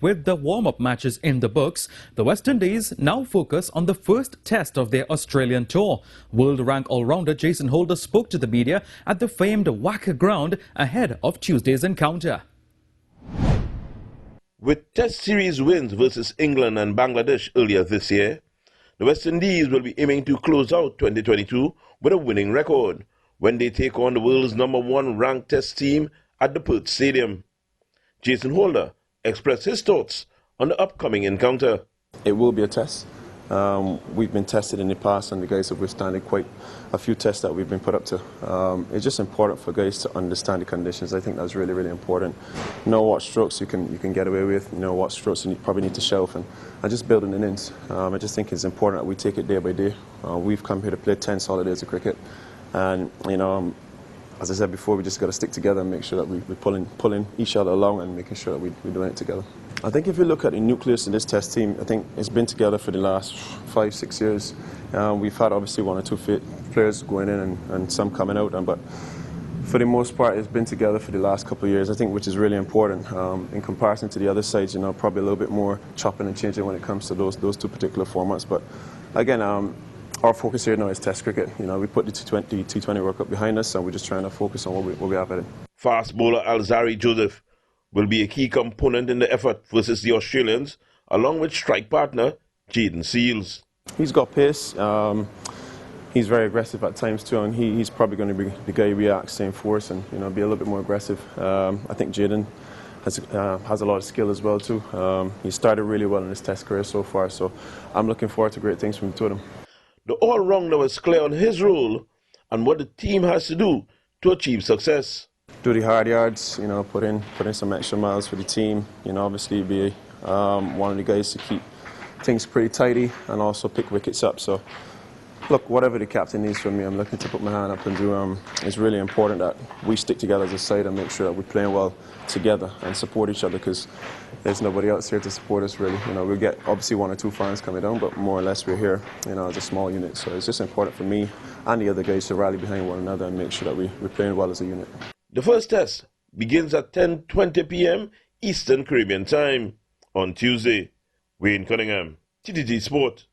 with the warm-up matches in the books, the West Indies now focus on the first test of their Australian tour. World-rank all-rounder Jason Holder spoke to the media at the famed WACA Ground ahead of Tuesday's encounter. With Test Series wins versus England and Bangladesh earlier this year, the West Indies will be aiming to close out 2022 with a winning record when they take on the world's #1 ranked Test team at the Perth Stadium. Jason Holder expressed his thoughts on the upcoming encounter. It will be a test. We've been tested in the past and the guys have withstood quite a few tests that we've been put up to. It's just important for guys to understand the conditions. I think that's really, really important. Know what strokes you can get away with, know what strokes you probably need to shelf, and just building innings. I just think it's important that we take it day by day. We've come here to play 10 solid days of cricket, and as I said before, we just got to stick together and make sure that we're pulling each other along and making sure that we're doing it together. I think if you look at the nucleus in this test team, I think it's been together for the last 5-6 years. We've had obviously 1 or 2 fit players going in and some coming out, but for the most part it's been together for the last couple of years, I think, which is really important. In comparison to the other sides, probably a little bit more chopping and changing when it comes to those 2 particular formats. But again, our focus here now is Test cricket. We put the T20 World Cup behind us, and we're just trying to focus on what we have at it. Fast bowler Alzari Joseph will be a key component in the effort versus the Australians, along with strike partner Jaden Seals. He's got pace. He's very aggressive at times too, and he's probably going to be the guy who reacts in force and be a little bit more aggressive. I think Jaden has a lot of skill as well too. He started really well in his Test career so far, so I'm looking forward to great things from the two of them. The all-rounder was clear on his role and what the team has to do to achieve success. Do the hard yards, put in some extra miles for the team. Obviously be one of the guys to keep things pretty tidy and also pick wickets up. So, look, whatever the captain needs from me, I'm looking to put my hand up and do. It's really important that we stick together as a side and make sure that we're playing well together and support each other, because there's nobody else here to support us really. We'll get obviously 1 or 2 fans coming down, but more or less we're here, as a small unit. So it's just important for me and the other guys to rally behind one another and make sure that we're playing well as a unit. The first test begins at 10:20 p.m. Eastern Caribbean time on Tuesday. Wayne Cunningham, TTT Sport.